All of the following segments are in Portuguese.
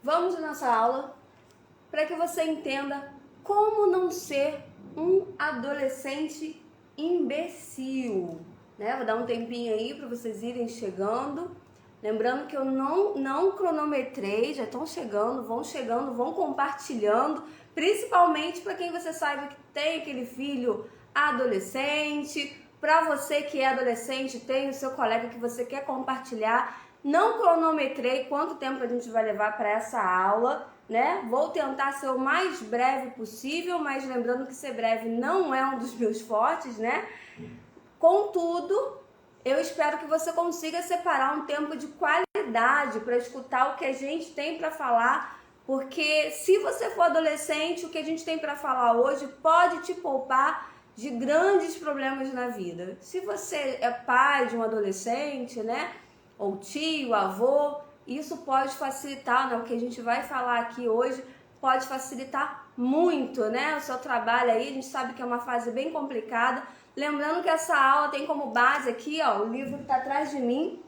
Vamos à nossa aula para que você entenda como não ser um adolescente imbecil, né? Vou dar um tempinho aí para vocês irem chegando. Lembrando que eu não cronometrei, já estão chegando, vão compartilhando, principalmente para quem você saiba que tem aquele filho adolescente, para você que é adolescente, tem o seu colega que você quer compartilhar. Não cronometrei quanto tempo a gente vai levar para essa aula, né? Vou tentar ser o mais breve possível, mas lembrando que ser breve não é um dos meus fortes, né? Contudo, eu espero que você consiga separar um tempo de qualidade para escutar o que a gente tem para falar, porque se você for adolescente, o que a gente tem para falar hoje pode te poupar de grandes problemas na vida. Se você é pai de um adolescente, né, ou tio, avô, isso pode facilitar, né, o que a gente vai falar aqui hoje pode facilitar muito, né, o seu trabalho aí. A gente sabe que é uma fase bem complicada. Lembrando que essa aula tem como base aqui, ó, o livro que está atrás de mim,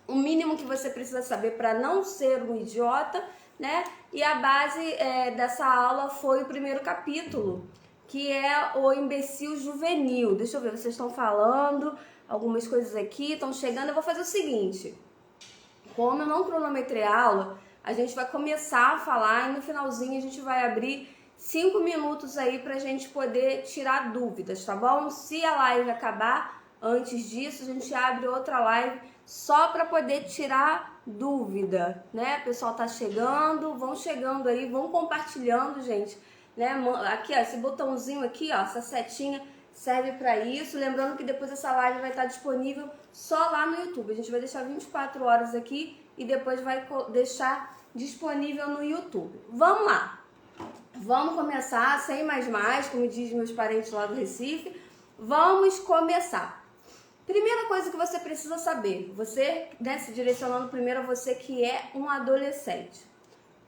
o mínimo que você precisa saber para não ser um idiota, né? E a base dessa aula foi o primeiro capítulo, que é o imbecil juvenil. Deixa eu ver, vocês estão falando algumas coisas aqui, estão chegando. Eu vou fazer o seguinte, como eu não cronometrei a aula, a gente vai começar a falar e no finalzinho a gente vai abrir 5 minutos aí pra gente poder tirar dúvidas, tá bom? Se a live acabar antes disso, a gente abre outra live só para poder tirar dúvida, né? O pessoal tá chegando, vão chegando aí, vão compartilhando, gente, né? Aqui, ó, esse botãozinho aqui, ó, essa setinha serve para isso. Lembrando que depois essa live vai estar disponível só lá no YouTube. A gente vai deixar 24 horas aqui e depois vai deixar disponível no YouTube. Vamos lá! Vamos começar, sem mais, como diz meus parentes lá do Recife. Vamos começar. Primeira coisa que você precisa saber, você, né, se direcionando primeiro a você que é um adolescente.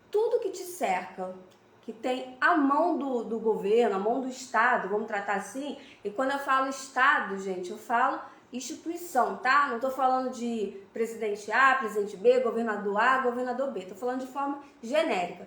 Tudo que te cerca, que tem a mão do governo, a mão do Estado, vamos tratar assim, e quando eu falo Estado, gente, eu falo instituição, tá? Não tô falando de presidente A, presidente B, governador A, governador B, tô falando de forma genérica.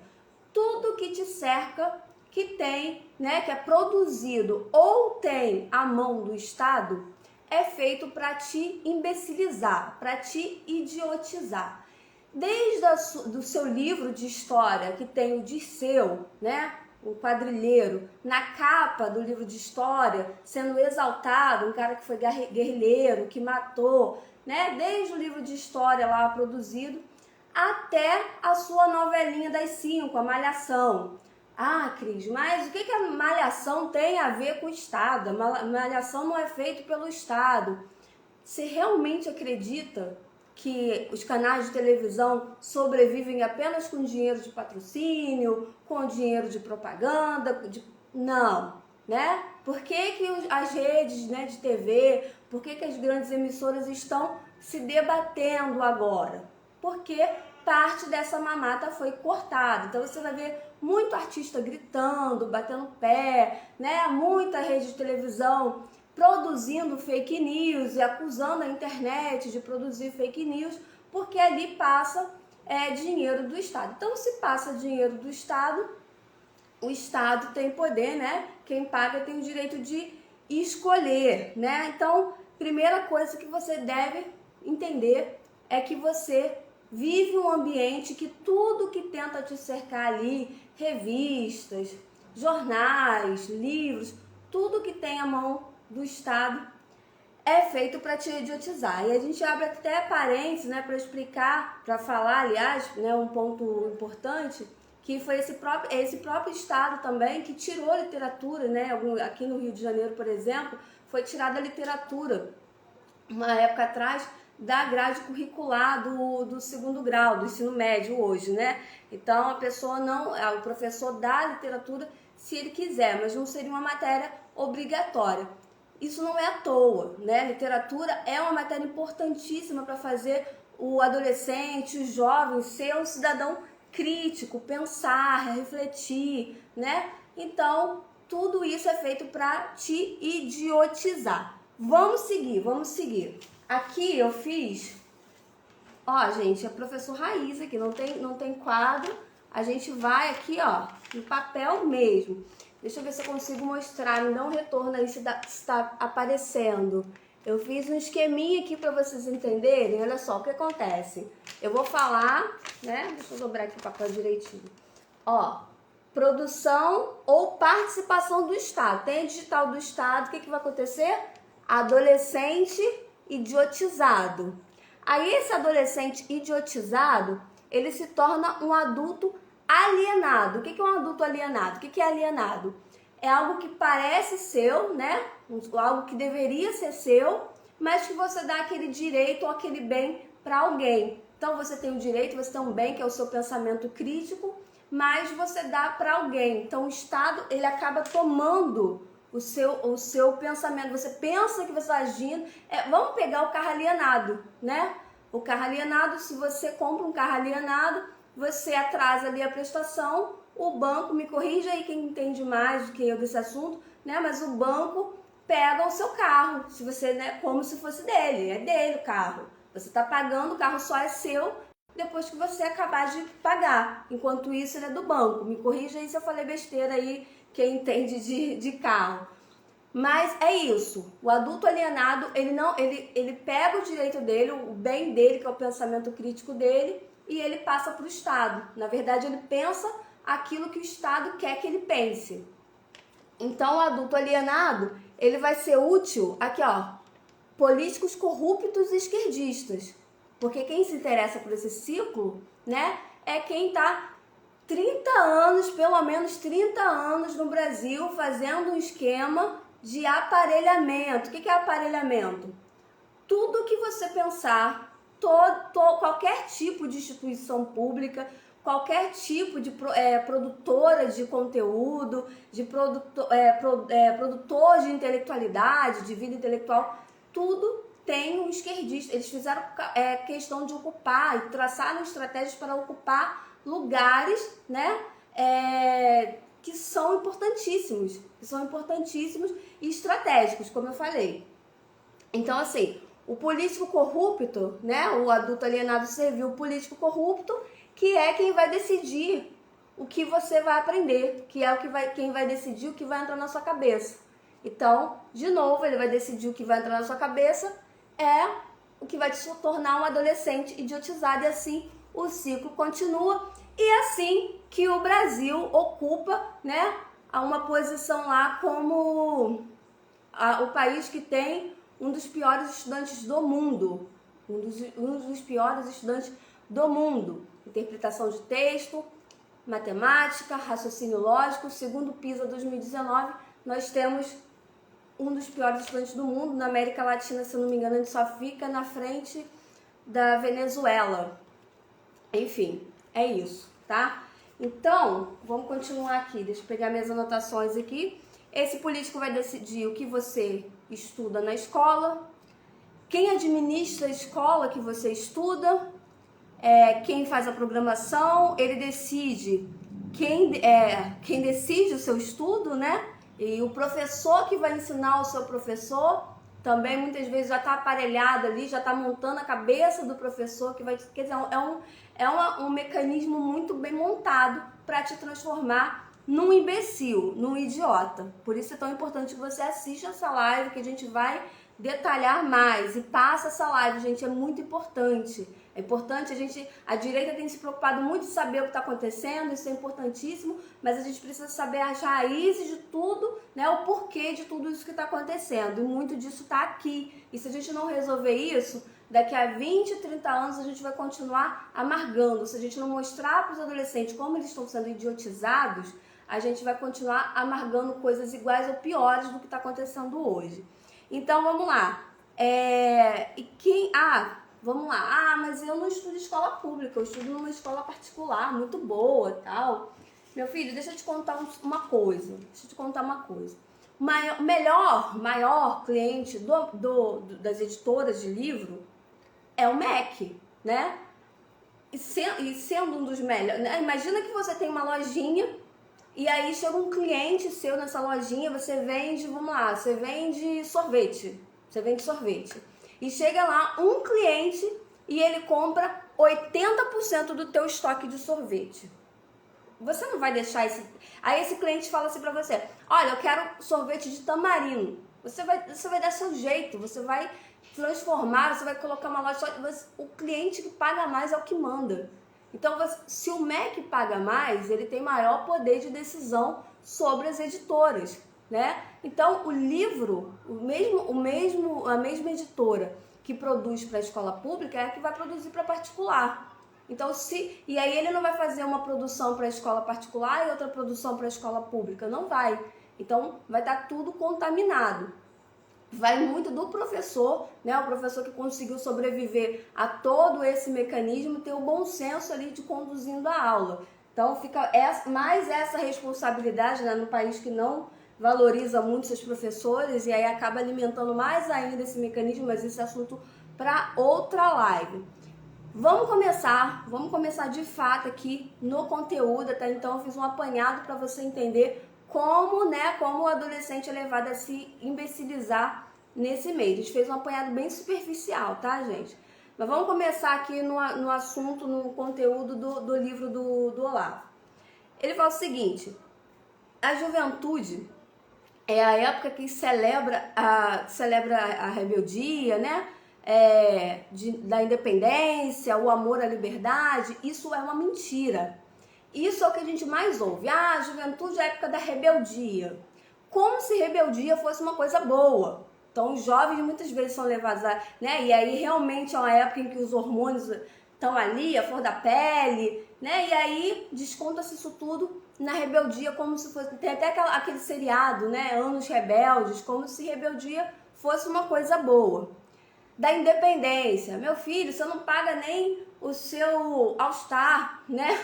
Tudo que te cerca, que tem, né, que é produzido ou tem a mão do Estado, é feito para te imbecilizar, para te idiotizar. Desde do seu livro de história, que tem o Dirceu, né, o quadrilheiro, na capa do livro de história, sendo exaltado, um cara que foi guerrilheiro, que matou, né, desde o livro de história lá produzido, até a sua novelinha das 5, a Malhação. Ah, Cris, mas o que a Malhação tem a ver com o Estado? A Malhação não é feita pelo Estado. Você realmente acredita que os canais de televisão sobrevivem apenas com dinheiro de patrocínio, com dinheiro de propaganda? Não, né? Por que as redes, né, de TV, por que as grandes emissoras estão se debatendo agora? Porque parte dessa mamata foi cortada. Então você vai ver muito artista gritando, batendo pé, né? Muita rede de televisão produzindo fake news e acusando a internet de produzir fake news, porque ali passa dinheiro do Estado. Então, se passa dinheiro do Estado, o Estado tem poder, né? Quem paga tem o direito de escolher, né? Então, primeira coisa que você deve entender é que você vive um ambiente que tudo que tenta te cercar ali, revistas, jornais, livros, tudo que tem a mão do Estado é feito para te idiotizar. E a gente abre até parênteses, né, para explicar, para falar, aliás, né, um ponto importante, que foi esse próprio Estado também que tirou a literatura, né, aqui no Rio de Janeiro, por exemplo, foi tirada a literatura, uma época atrás, da grade curricular do segundo grau, do ensino médio hoje, né? Então a pessoa o professor dá a literatura se ele quiser, mas não seria uma matéria obrigatória. Isso não é à toa, né? Literatura é uma matéria importantíssima para fazer o adolescente, o jovem ser um cidadão crítico, pensar, refletir, né? Então, tudo isso é feito para te idiotizar. Vamos seguir. Aqui eu fiz, Ó, gente, é professor raiz aqui, não tem quadro. A gente vai aqui, ó, no papel mesmo. Deixa eu ver se eu consigo mostrar, me dá um retorno aí se está aparecendo. Eu fiz um esqueminha aqui para vocês entenderem. Olha só o que acontece. Eu vou falar, né? Deixa eu dobrar aqui o papel direitinho. Ó, produção ou participação do Estado. Tem a digital do Estado, o que vai acontecer? Adolescente idiotizado. Aí esse adolescente idiotizado, ele se torna um adulto alienado. O que é um adulto alienado? O que é alienado? É algo que parece seu, né? Algo que deveria ser seu, mas que você dá aquele direito ou aquele bem para alguém. Então você tem o direito, você tem um bem que é o seu pensamento crítico, mas você dá para alguém. Então o Estado, ele acaba tomando o seu pensamento. Você pensa que você está agindo. Vamos pegar o carro alienado, né? O carro alienado, se você compra um carro alienado, você atrasa ali a prestação, o banco, me corrija aí quem entende mais do que eu desse assunto, né? Mas o banco pega o seu carro, se você, né, como se fosse dele, é dele o carro. Você está pagando, o carro só é seu depois que você acabar de pagar. Enquanto isso, ele é do banco. Me corrija aí se eu falei besteira aí, quem entende de carro. Mas é isso, o adulto alienado, ele pega o direito dele, o bem dele, que é o pensamento crítico dele, e ele passa para o Estado. Na verdade, ele pensa aquilo que o Estado quer que ele pense. Então, o adulto alienado, ele vai ser útil, aqui ó, políticos corruptos e esquerdistas. Porque quem se interessa por esse ciclo, né, é quem está 30 anos, pelo menos 30 anos no Brasil, fazendo um esquema de aparelhamento. O que é aparelhamento? Tudo que você pensar, qualquer tipo de instituição pública, qualquer tipo de produtora de conteúdo, de produtor de intelectualidade, de vida intelectual, tudo tem um esquerdista. Eles fizeram questão de ocupar e traçaram estratégias para ocupar lugares, né, que são importantíssimos e estratégicos, como eu falei. Então, assim, o político corrupto, né, o adulto alienado serviu o político corrupto, que é quem vai decidir o que você vai aprender, que é quem vai decidir o que vai entrar na sua cabeça. Então, de novo, ele vai decidir o que vai entrar na sua cabeça, é o que vai te tornar um adolescente idiotizado, e assim o ciclo continua. E é assim que o Brasil ocupa, né, uma posição lá como o país que tem um dos piores estudantes do mundo. Um dos piores estudantes do mundo. Interpretação de texto, matemática, raciocínio lógico. Segundo o PISA 2019, nós temos um dos piores estudantes do mundo. Na América Latina, se eu não me engano, a gente só fica na frente da Venezuela. Enfim, é isso, tá? Então, vamos continuar aqui. Deixa eu pegar minhas anotações aqui. Esse político vai decidir o que você estuda na escola, quem administra a escola que você estuda, quem faz a programação, ele decide quem decide o seu estudo, né? E o professor que vai ensinar o seu professor também muitas vezes já está aparelhado ali, já está montando a cabeça do professor, que vai, quer dizer, um mecanismo muito bem montado para te transformar num imbecil, num idiota. Por isso é tão importante que você assista essa live, que a gente vai detalhar mais. E passa essa live, gente, é muito importante. É importante, a direita tem se preocupado muito em saber o que está acontecendo, isso é importantíssimo, mas a gente precisa saber as raízes de tudo, né, o porquê de tudo isso que está acontecendo, e muito disso está aqui. E se a gente não resolver isso, daqui a 20, 30 anos a gente vai continuar amargando. Se a gente não mostrar para os adolescentes como eles estão sendo idiotizados, a gente vai continuar amargando coisas iguais ou piores do que está acontecendo hoje. Então, vamos lá. Vamos lá. Mas eu não estudo escola pública, eu estudo numa escola particular, muito boa e tal. Meu filho, deixa eu te contar uma coisa. O maior cliente das editoras de livro é o MEC, né? E sendo um dos melhores, né? Imagina que você tem uma lojinha e aí chega um cliente seu nessa lojinha, você vende sorvete. E chega lá um cliente e ele compra 80% do teu estoque de sorvete. Você não vai deixar esse... Aí esse cliente fala assim pra você, olha, eu quero sorvete de tamarindo. Você vai dar seu jeito, você vai transformar, você vai colocar uma loja... O cliente que paga mais é o que manda. Então, se o MEC paga mais, ele tem maior poder de decisão sobre as editoras, né? Então, o livro, a mesma editora que produz para a escola pública é a que vai produzir para particular. Então, e aí ele não vai fazer uma produção para a escola particular e outra produção para a escola pública, não vai. Então, vai estar tudo contaminado. Vai muito do professor, né? O professor que conseguiu sobreviver a todo esse mecanismo, ter o bom senso ali de conduzindo a aula. Então fica mais essa responsabilidade, né? No país que não valoriza muito seus professores e aí acaba alimentando mais ainda esse mecanismo, mas esse assunto para outra live. Vamos começar de fato aqui no conteúdo, tá? Então eu fiz um apanhado para você entender como o adolescente é levado a se imbecilizar nesse meio. A gente fez um apanhado bem superficial, tá, gente? Mas vamos começar aqui no assunto, no conteúdo do livro do Olavo. Ele fala o seguinte, a juventude é a época que celebra a rebeldia, né? Da independência, o amor à liberdade. Isso é uma mentira. Isso é o que a gente mais ouve. A juventude é a época da rebeldia. Como se rebeldia fosse uma coisa boa. Então, os jovens muitas vezes são levados a... né? E aí, realmente, é uma época em que os hormônios estão ali, a flor da pele, né? E aí, desconta-se isso tudo na rebeldia, como se fosse... Tem até aquele seriado, né? Anos Rebeldes, como se rebeldia fosse uma coisa boa. Da independência. Meu filho, você não paga nem o seu All-Star, né?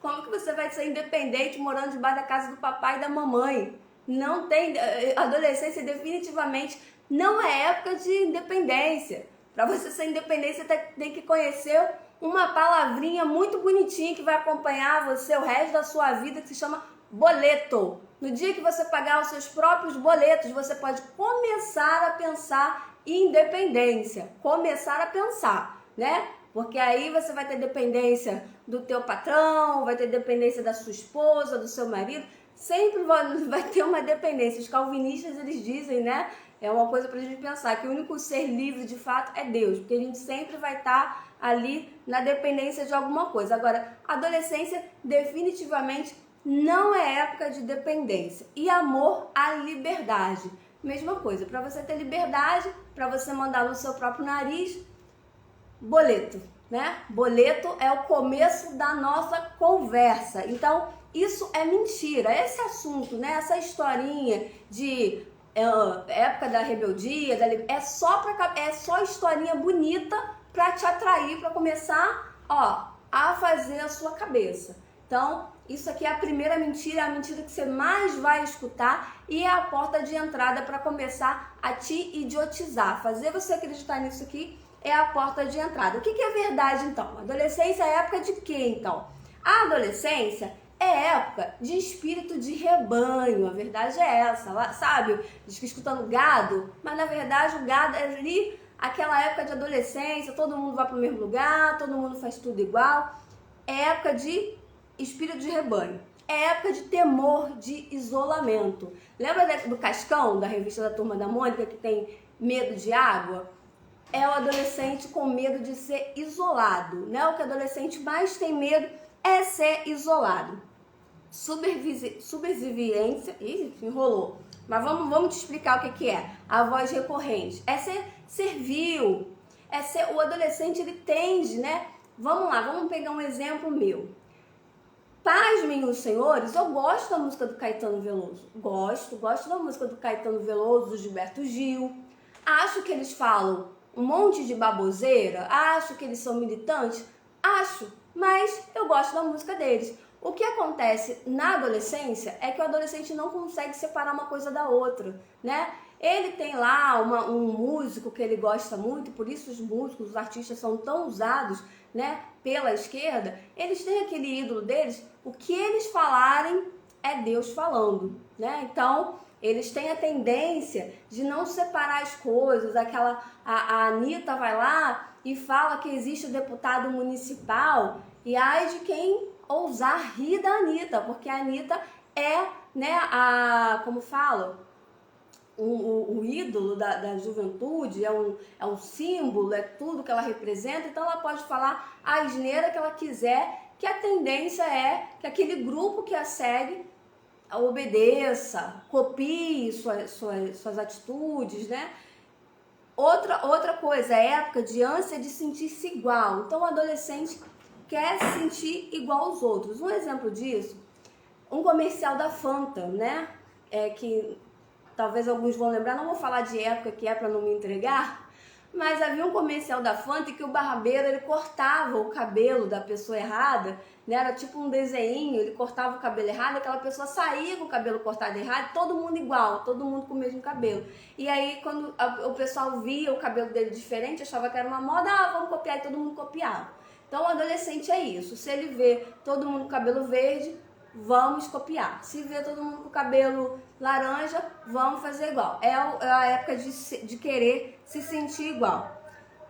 Como que você vai ser independente morando debaixo da casa do papai e da mamãe? Não tem... Adolescência definitivamente não é época de independência. Para você ser independente, você tem que conhecer uma palavrinha muito bonitinha que vai acompanhar você o resto da sua vida, que se chama boleto. No dia que você pagar os seus próprios boletos, você pode começar a pensar em independência. Começar a pensar, né? Porque aí você vai ter dependência do teu patrão, vai ter dependência da sua esposa, do seu marido. Sempre vai ter uma dependência. Os calvinistas, eles dizem, né? É uma coisa pra gente pensar, que o único ser livre de fato é Deus. Porque a gente sempre vai estar ali na dependência de alguma coisa. Agora, adolescência definitivamente não é época de dependência. E amor à liberdade. Mesma coisa, para você ter liberdade, para você mandar no seu próprio nariz, boleto, né? Boleto é o começo da nossa conversa. Então, isso é mentira. Esse assunto, né? Essa historinha de época da rebeldia, é só historinha bonita para te atrair, para começar, a fazer a sua cabeça. Então, isso aqui é a primeira mentira, é a mentira que você mais vai escutar e é a porta de entrada para começar a te idiotizar. Fazer você acreditar nisso aqui é a porta de entrada. O que é verdade, então? A adolescência é época de quê, então? A adolescência é época de espírito de rebanho, a verdade é essa, sabe? Diz que escutando gado, mas na verdade o gado é ali, aquela época de adolescência, todo mundo vai para o mesmo lugar, todo mundo faz tudo igual. É época de espírito de rebanho. É época de temor, de isolamento. Lembra do Cascão, da revista da Turma da Mônica, que tem medo de água? É o adolescente com medo de ser isolado, né? O que o adolescente mais tem medo é ser isolado. Subserviência, enrolou. Mas vamos te explicar o que é. A voz recorrente. É ser servil. O adolescente, ele tende, né? Vamos lá, vamos pegar um exemplo meu. Pasmem os senhores, eu gosto da música do Caetano Veloso. Gosto da música do Caetano Veloso, do Gilberto Gil. Acho que eles falam um monte de baboseira. Acho que eles são militantes. Acho, mas eu gosto da música deles. O que acontece na adolescência é que o adolescente não consegue separar uma coisa da outra, né? Ele tem lá um músico que ele gosta muito, por isso os músicos, os artistas são tão usados, né, pela esquerda. Eles têm aquele ídolo deles, o que eles falarem é Deus falando, né? Então, Eles têm a tendência de não separar as coisas. A Anitta vai lá e fala que existe o deputado municipal e ai de quem ousar rir da Anitta, porque a Anitta é, né, como falo, o ídolo da juventude, é um símbolo, é tudo que ela representa, então ela pode falar a asneira que ela quiser, que a tendência é que aquele grupo que a segue obedeça, copie suas atitudes, né? Outra coisa, é época de ânsia de sentir-se igual. Então o adolescente quer se sentir igual aos outros. Um exemplo disso, um comercial da Fanta, né? Que talvez alguns vão lembrar, não vou falar de época que é para não me entregar, mas havia um comercial da Fanta que o barbeiro ele cortava o cabelo da pessoa errada, né? Era tipo um desenho, ele cortava o cabelo errado, aquela pessoa saía com o cabelo cortado errado, todo mundo igual, todo mundo com o mesmo cabelo. E aí quando o pessoal via o cabelo dele diferente, achava que era uma moda, vamos copiar, e todo mundo copiava. Então o adolescente é isso, se ele vê todo mundo com cabelo verde, vamos copiar. Se vê todo mundo com cabelo laranja, vamos fazer igual. É a época de querer se sentir igual.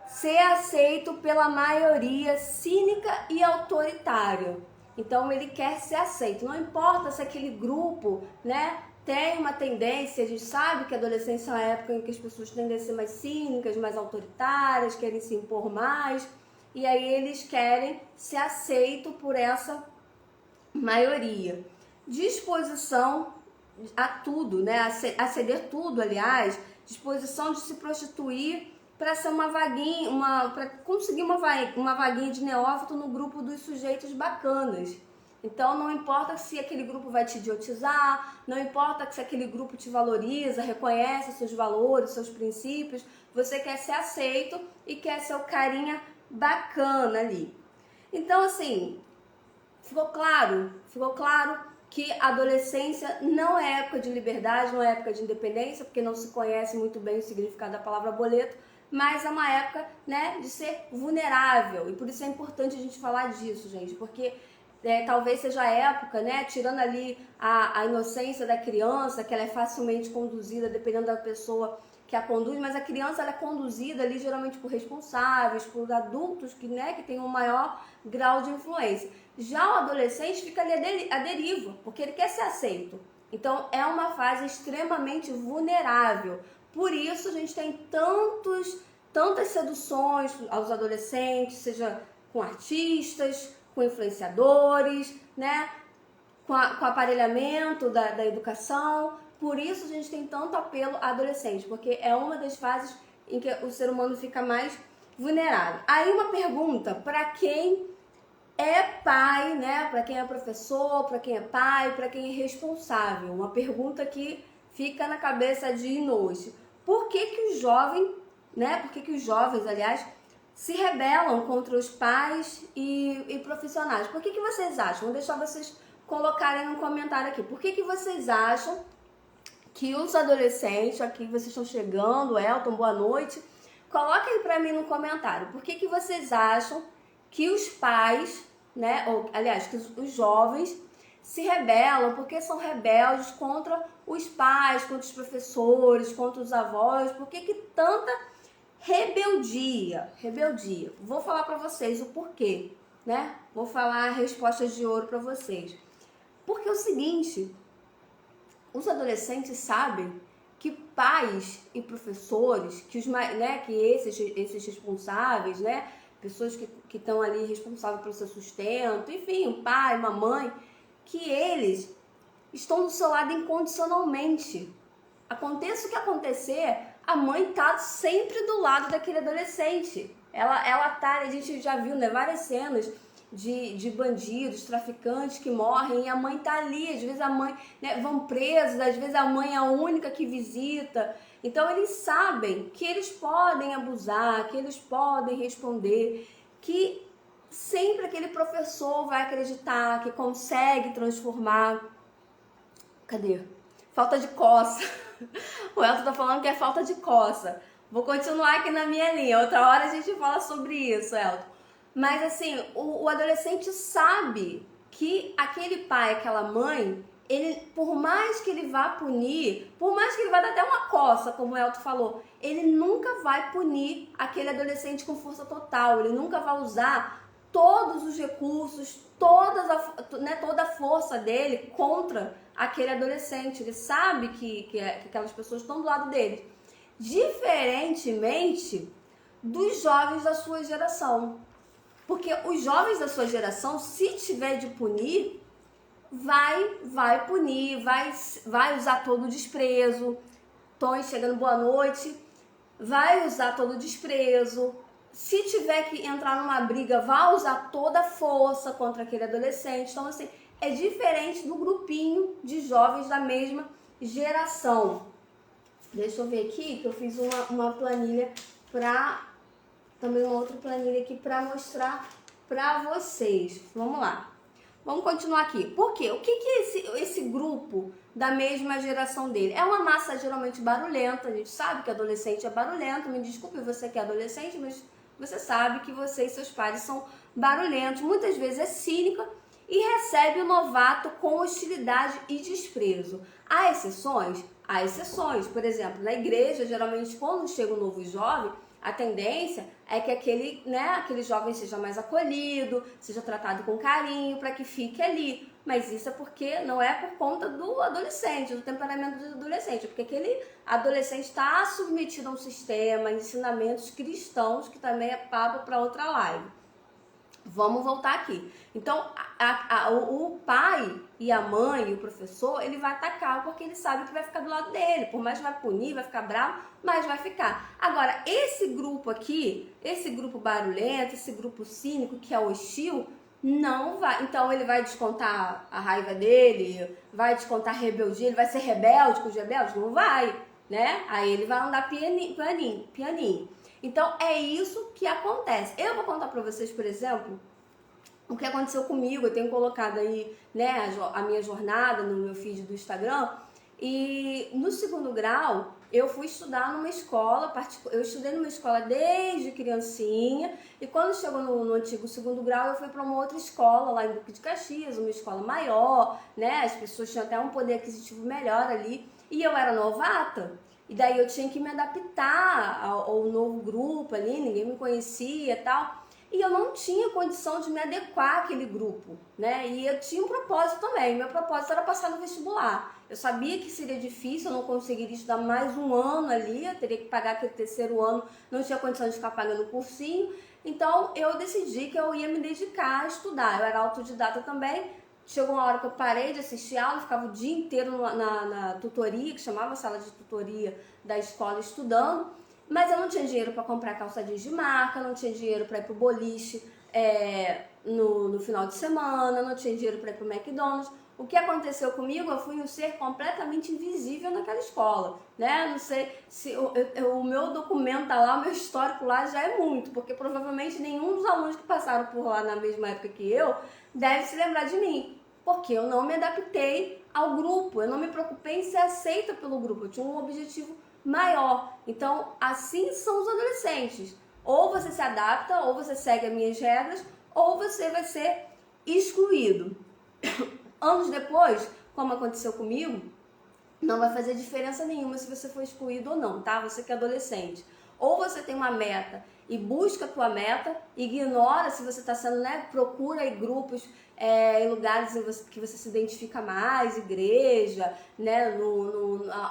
Ser aceito pela maioria cínica e autoritária. Então ele quer ser aceito. Não importa se aquele grupo, né, tem uma tendência, a gente sabe que a adolescência é uma época em que as pessoas tendem a ser mais cínicas, mais autoritárias, querem se impor mais. E aí eles querem ser aceitos por essa maioria. Disposição a tudo, né? A ceder tudo, aliás, disposição de se prostituir para ser uma vaguinha, para conseguir uma vaguinha de neófito no grupo dos sujeitos bacanas. Então não importa se aquele grupo vai te idiotizar, não importa se aquele grupo te valoriza, reconhece seus valores, seus princípios, você quer ser aceito e quer ser o carinha bacana ali. Então assim, ficou claro que a adolescência não é época de liberdade, não é época de independência, porque não se conhece muito bem o significado da palavra boleto, mas é uma época, né, de ser vulnerável, e por isso é importante a gente falar disso, gente, porque talvez seja a época, né, tirando ali a inocência da criança, que ela é facilmente conduzida, dependendo da pessoa que a conduz, mas a criança ela é conduzida ali geralmente por responsáveis, por adultos que têm um maior grau de influência. Já o adolescente fica ali à deriva, porque ele quer ser aceito. Então é uma fase extremamente vulnerável. Por isso a gente tem tantas seduções aos adolescentes, seja com artistas, com influenciadores, né? Com aparelhamento da educação. Por isso a gente tem tanto apelo a adolescente, porque é uma das fases em que o ser humano fica mais vulnerável. Aí uma pergunta para quem é pai, né? Para quem é professor, para quem é pai, para quem é responsável. Uma pergunta que fica na cabeça de noite. Por que os jovens, né? Por que os jovens, aliás, se rebelam contra os pais e profissionais? Por que vocês acham? Vou deixar vocês colocarem no comentário aqui. Por que vocês acham que os adolescentes, aqui vocês estão chegando, Elton, boa noite, coloquem aí pra mim no comentário, por que vocês acham que os pais, né, ou aliás, que os jovens se rebelam, porque são rebeldes contra os pais, contra os professores, contra os avós, por que tanta rebeldia? Vou falar pra vocês o porquê, né, vou falar respostas de ouro pra vocês. Porque é o seguinte, os adolescentes sabem que pais e professores, que esses responsáveis, né, pessoas que estão ali responsáveis pelo seu sustento, enfim, um pai, uma mãe, que eles estão do seu lado incondicionalmente. Aconteça o que acontecer, a mãe está sempre do lado daquele adolescente. Ela tá, a gente já viu, né, várias cenas de bandidos, traficantes que morrem e a mãe tá ali, às vezes a mãe, né, vão presos, às vezes a mãe é a única que visita. Então eles sabem que eles podem abusar, que eles podem responder, que sempre aquele professor vai acreditar que consegue transformar. Cadê? Falta de coça. O Elton tá falando que é falta de coça. Vou continuar aqui na minha linha, outra hora a gente fala sobre isso, Elton. Mas assim, o adolescente sabe que aquele pai, aquela mãe, ele, por mais que ele vá punir, por mais que ele vá dar até uma coça, como o Elton falou, ele nunca vai punir aquele adolescente com força total, ele nunca vai usar todos os recursos, toda a força dele contra aquele adolescente. Ele sabe que aquelas pessoas estão do lado dele. Diferentemente dos jovens da sua geração. Porque os jovens da sua geração, se tiver de punir, vai punir, vai usar todo o desprezo. Tom chegando, boa noite. Vai usar todo o desprezo. Se tiver que entrar numa briga, vai usar toda a força contra aquele adolescente. Então, assim, é diferente do grupinho de jovens da mesma geração. Deixa eu ver aqui, que eu fiz uma planilha também uma outra planilha aqui para mostrar para vocês. Vamos lá. Vamos continuar aqui. Por quê? O que é esse grupo da mesma geração dele? É uma massa geralmente barulhenta. A gente sabe que adolescente é barulhento. Me desculpe você que é adolescente, mas você sabe que você e seus pais são barulhentos. Muitas vezes é cínica e recebe o novato com hostilidade e desprezo. Há exceções? Há exceções. Por exemplo, na igreja, geralmente quando chega um novo jovem, a tendência é que aquele jovem seja mais acolhido, seja tratado com carinho, para que fique ali. Mas isso é porque não é por conta do adolescente, do temperamento do adolescente, é porque aquele adolescente está submetido a um sistema, a ensinamentos cristãos, que também é papo para outra live. Vamos voltar aqui. Então, o pai e a mãe, o professor, ele vai atacar porque ele sabe que vai ficar do lado dele. Por mais que vai punir, vai ficar bravo, mas vai ficar. Agora, esse grupo aqui, esse grupo barulhento, esse grupo cínico, que é hostil, não vai. Então, ele vai descontar a raiva dele, vai descontar a rebeldia, ele vai ser rebelde com os rebeldes? Não vai, né? Aí ele vai andar pianinho. Então, é isso que acontece. Eu vou contar pra vocês, por exemplo, o que aconteceu comigo. Eu tenho colocado aí, né, a minha jornada no meu feed do Instagram. E no segundo grau, eu fui estudar numa escola, eu estudei numa escola desde criancinha. E quando chegou no antigo segundo grau, eu fui para uma outra escola lá em Duque de Caxias, uma escola maior, né? As pessoas tinham até um poder aquisitivo melhor ali. E eu era novata. E daí eu tinha que me adaptar ao novo grupo ali, ninguém me conhecia e tal. E eu não tinha condição de me adequar àquele grupo, né? E eu tinha um propósito também. Meu propósito era passar no vestibular. Eu sabia que seria difícil, eu não conseguiria estudar mais um ano ali, eu teria que pagar aquele terceiro ano, não tinha condição de ficar pagando o cursinho. Então eu decidi que eu ia me dedicar a estudar. Eu era autodidata também. Chegou uma hora que eu parei de assistir aula, ficava o dia inteiro na tutoria, que chamava sala de tutoria da escola, estudando. Mas eu não tinha dinheiro para comprar calça jeans de marca, não tinha dinheiro para ir pro boliche no final de semana, não tinha dinheiro para ir pro McDonald's. O que aconteceu comigo? Eu fui um ser completamente invisível naquela escola, né? Não sei se o meu documento tá lá, o meu histórico lá já é muito, porque provavelmente nenhum dos alunos que passaram por lá na mesma época que eu deve se lembrar de mim, porque eu não me adaptei ao grupo, eu não me preocupei em ser aceita pelo grupo, eu tinha um objetivo maior. Então, assim são os adolescentes. Ou você se adapta, ou você segue as minhas regras, ou você vai ser excluído. Anos depois, como aconteceu comigo, não vai fazer diferença nenhuma se você for excluído ou não, tá? Você que é adolescente. Ou você tem uma meta e busca a tua meta, ignora se você está sendo, né? Procura aí grupos em lugares que você se identifica mais, igreja, né?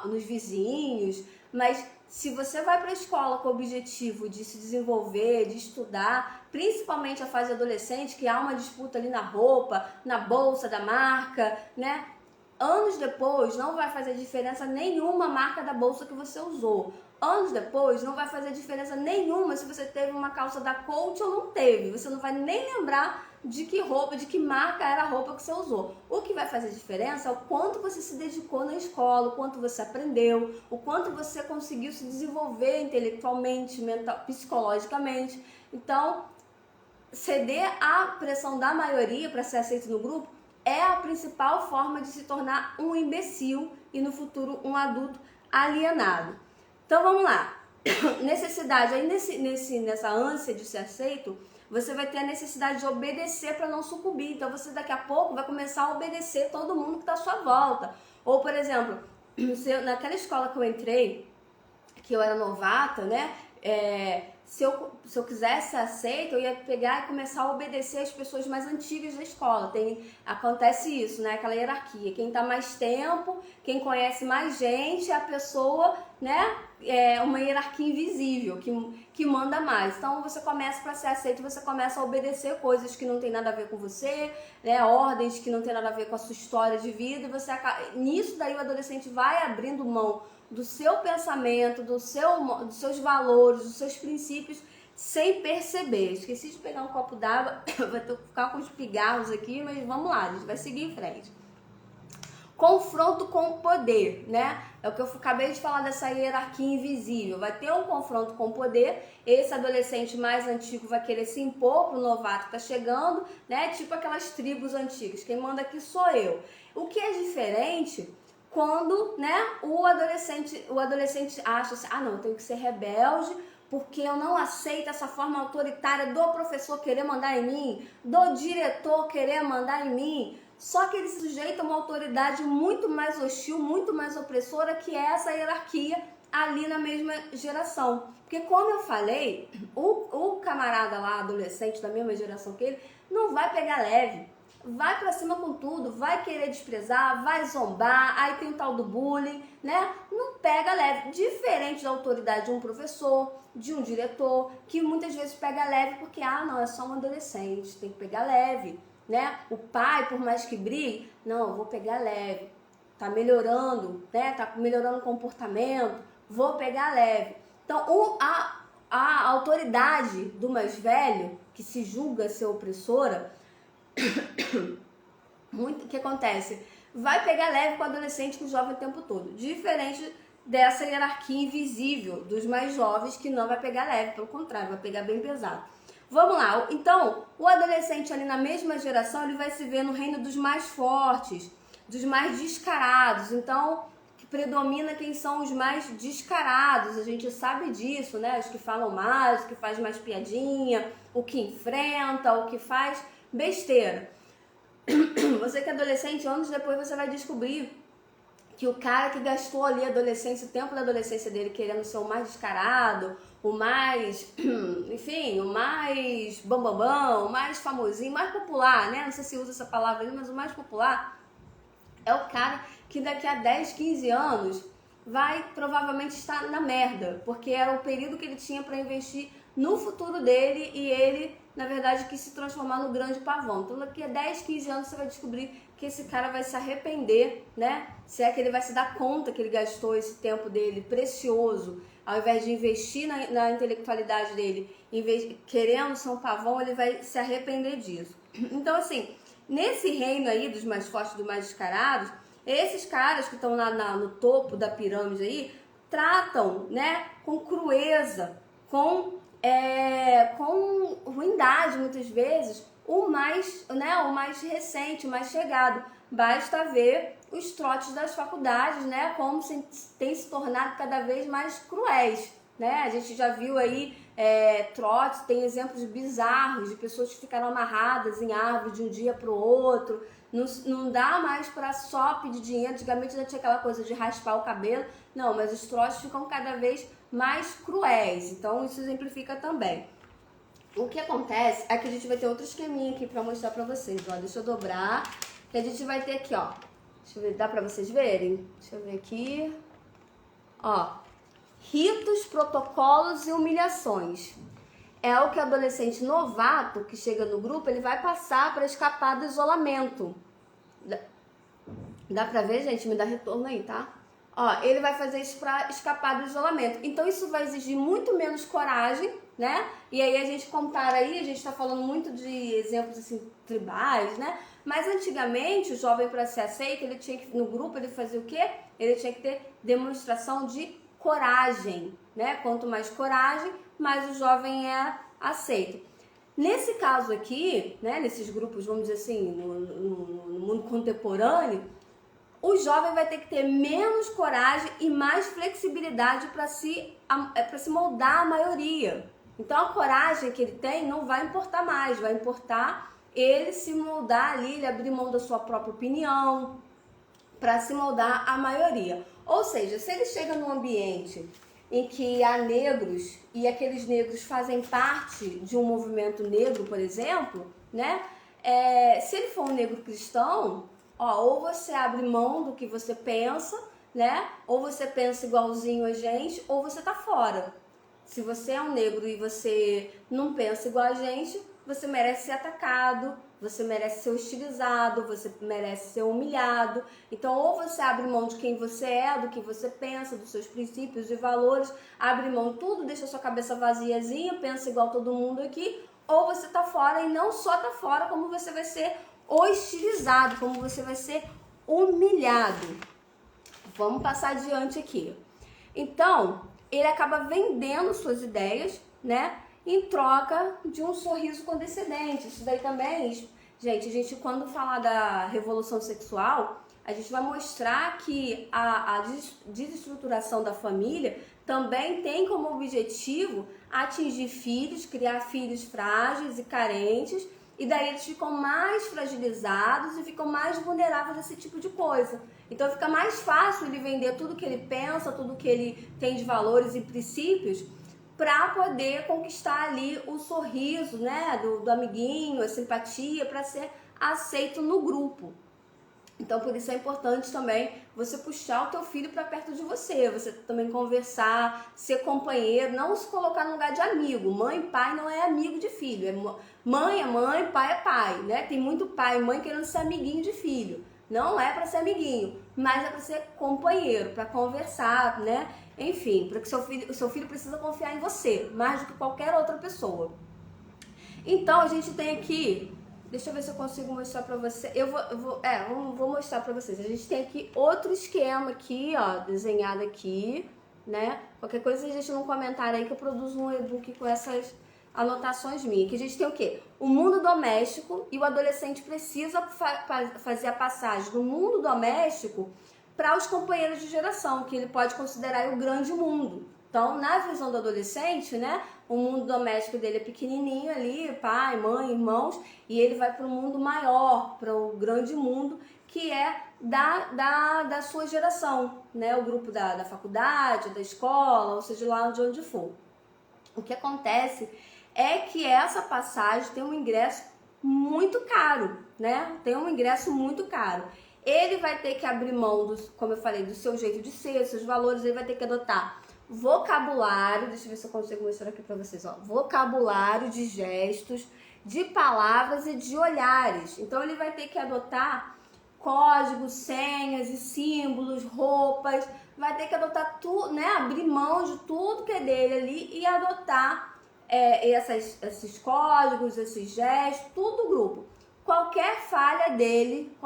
Nos vizinhos. Mas se você vai para a escola com o objetivo de se desenvolver, de estudar, principalmente a fase adolescente, que há uma disputa ali na roupa, na bolsa da marca, né? Anos depois não vai fazer diferença nenhuma a marca da bolsa que você usou. Anos depois não vai fazer diferença nenhuma se você teve uma calça da Coach ou não teve. Você não vai nem lembrar de que roupa, de que marca era a roupa que você usou. O que vai fazer diferença é o quanto você se dedicou na escola, o quanto você aprendeu, o quanto você conseguiu se desenvolver intelectualmente, psicologicamente. Então, ceder à pressão da maioria para ser aceito no grupo é a principal forma de se tornar um imbecil e no futuro um adulto alienado. Então vamos lá. necessidade, aí nessa ânsia de ser aceito, você vai ter a necessidade de obedecer para não sucumbir. Então você daqui a pouco vai começar a obedecer todo mundo que está à sua volta. Ou, por exemplo, naquela escola que eu entrei, que eu era novata, né? Se eu quisesse ser aceita, eu ia pegar e começar a obedecer as pessoas mais antigas da escola. Acontece isso, né? Aquela hierarquia. Quem está mais tempo, quem conhece mais gente, é a pessoa, né? É uma hierarquia invisível que manda mais. Então você começa, para ser aceito, você começa a obedecer coisas que não tem nada a ver com você, né? Ordens que não tem nada a ver com a sua história de vida. E você nisso daí o adolescente vai abrindo mão do seu pensamento, dos seus valores, dos seus princípios, sem perceber. Esqueci de pegar um copo d'água, vai ter que ficar com os pigarros aqui, mas vamos lá, a gente vai seguir em frente. Confronto com o poder, né? É o que eu acabei de falar dessa hierarquia invisível. Vai ter um confronto com o poder, esse adolescente mais antigo vai querer se impor pro novato que tá chegando, né? Tipo aquelas tribos antigas, quem manda aqui sou eu. O que é diferente quando, né, o adolescente acha assim, não, eu tenho que ser rebelde, porque eu não aceito essa forma autoritária do professor querer mandar em mim, do diretor querer mandar em mim. Só que ele se sujeita a uma autoridade muito mais hostil, muito mais opressora, que é essa hierarquia ali na mesma geração. Porque como eu falei, o camarada lá, adolescente da mesma geração que ele, não vai pegar leve. Vai pra cima com tudo, vai querer desprezar, vai zombar, aí tem o tal do bullying, né? Não pega leve, diferente da autoridade de um professor, de um diretor, que muitas vezes pega leve porque, não, é só um adolescente, tem que pegar leve, né? O pai, por mais que brigue, não, eu vou pegar leve, tá melhorando, né? Tá melhorando o comportamento, vou pegar leve. Então, a autoridade do mais velho, que se julga ser opressora, o que acontece? Vai pegar leve com o adolescente, com o jovem o tempo todo. Diferente dessa hierarquia invisível dos mais jovens, que não vai pegar leve, pelo contrário, vai pegar bem pesado. Vamos lá, então, o adolescente ali na mesma geração, ele vai se ver no reino dos mais fortes, dos mais descarados. Então, que predomina quem são os mais descarados, a gente sabe disso, né? Os que falam mais, os que faz mais piadinha, o que enfrenta, o que faz besteira. Você que é adolescente, anos depois você vai descobrir que o cara que gastou ali a adolescência, o tempo da adolescência dele querendo ser o mais descarado, o mais, enfim, o mais bambambam, o mais famosinho, o mais popular, né? Não sei se usa essa palavra aí, mas o mais popular é o cara que daqui a 10, 15 anos vai provavelmente estar na merda, porque era o período que ele tinha para investir no futuro dele e ele, na verdade, quis se transformar no grande pavão. Então daqui a 10, 15 anos você vai descobrir que esse cara vai se arrepender, né? Se é que ele vai se dar conta que ele gastou esse tempo dele precioso, ao invés de investir na intelectualidade dele, querendo ser um pavão, ele vai se arrepender disso. Então, assim, nesse reino aí dos mais fortes, dos mais descarados, esses caras que estão no topo da pirâmide aí, tratam, né, com crueza, com ruindade, muitas vezes, o mais recente, o mais chegado. Basta ver os trotes das faculdades, né, como tem se tornado cada vez mais cruéis, né? A gente já viu aí trotes, tem exemplos bizarros de pessoas que ficaram amarradas em árvore de um dia para o outro. Não dá mais para só pedir dinheiro. Antigamente já tinha aquela coisa de raspar o cabelo. Não, mas os trotes ficam cada vez mais cruéis. Então isso exemplifica também. O que acontece é que a gente vai ter outro esqueminha aqui para mostrar para vocês. Ó, deixa eu dobrar. Que a gente vai ter aqui, ó. Deixa eu ver, dá para vocês verem? Deixa eu ver aqui. Ó, ritos, protocolos e humilhações. É o que o adolescente novato que chega no grupo, ele vai passar para escapar do isolamento. Dá pra ver, gente? Me dá retorno aí, tá? Ó, ele vai fazer isso para escapar do isolamento. Então isso vai exigir muito menos coragem, né? E aí a gente compara aí, a gente tá falando muito de exemplos assim tribais, né? Mas antigamente o jovem, para ser aceito, ele tinha que, no grupo, ele fazia o quê? Ele tinha que ter demonstração de coragem, né? Quanto mais coragem, mais o jovem é aceito. Nesse caso aqui, né, nesses grupos, vamos dizer assim, no mundo contemporâneo, o jovem vai ter que ter menos coragem e mais flexibilidade para se moldar à maioria. Então a coragem que ele tem não vai importar mais, vai importar ele se moldar ali, ele abrir mão da sua própria opinião para se moldar à maioria. Ou seja, se ele chega num ambiente em que há negros e aqueles negros fazem parte de um movimento negro, por exemplo, né? Se ele for um negro cristão, ou você abre mão do que você pensa, né? Ou você pensa igualzinho a gente, ou você tá fora. Se você é um negro e você não pensa igual a gente, você merece ser atacado, você merece ser hostilizado, você merece ser humilhado. Então, ou você abre mão de quem você é, do que você pensa, dos seus princípios e valores, abre mão de tudo, deixa sua cabeça vaziazinha, pensa igual todo mundo aqui, ou você tá fora e não só tá fora, como você vai ser hostilizado, como você vai ser humilhado. Vamos passar adiante aqui. Então, ele acaba vendendo suas ideias, né? Em troca de um sorriso condescendente. Isso daí também, gente, a gente quando falar da revolução sexual, a gente vai mostrar que a desestruturação da família também tem como objetivo atingir filhos, criar filhos frágeis e carentes, e daí eles ficam mais fragilizados e ficam mais vulneráveis a esse tipo de coisa. Então fica mais fácil ele vender tudo que ele pensa, tudo que ele tem de valores e princípios, para poder conquistar ali o sorriso, né, do amiguinho, a simpatia, para ser aceito no grupo. Então, por isso é importante também você puxar o teu filho para perto de você também conversar, ser companheiro, não se colocar no lugar de amigo. Mãe e pai não é amigo de filho, mãe é mãe, pai é pai, né? Tem muito pai e mãe querendo ser amiguinho de filho. Não é para ser amiguinho, mas é para ser companheiro, para conversar, né? Enfim, para que o seu filho precisa confiar em você, mais do que qualquer outra pessoa. Então, a gente tem aqui, deixa eu ver se eu consigo mostrar pra você. Vou mostrar pra vocês. A gente tem aqui outro esquema aqui, ó, desenhado aqui, né? Qualquer coisa a gente não comentário aí que eu produzo um e-book com essas anotações minhas. Que a gente tem o quê? O mundo doméstico, e o adolescente precisa fazer a passagem do mundo doméstico para os companheiros de geração, que ele pode considerar o grande mundo. Então, na visão do adolescente, né, o mundo doméstico dele é pequenininho ali, pai, mãe, irmãos, e ele vai para o mundo maior, para o grande mundo, que é da sua geração, né, o grupo da faculdade, da escola, ou seja, lá de onde for. O que acontece é que essa passagem tem um ingresso muito caro, né, tem um ingresso muito caro. Ele vai ter que abrir mão, como eu falei, do seu jeito de ser, seus valores, ele vai ter que adotar vocabulário, deixa eu ver se eu consigo mostrar aqui pra vocês, ó, vocabulário de gestos, de palavras e de olhares. Então ele vai ter que adotar códigos, senhas e símbolos, roupas, vai ter que adotar tudo, né, abrir mão de tudo que é dele ali e adotar esses códigos, esses gestos, tudo do grupo. Qualquer falha dele,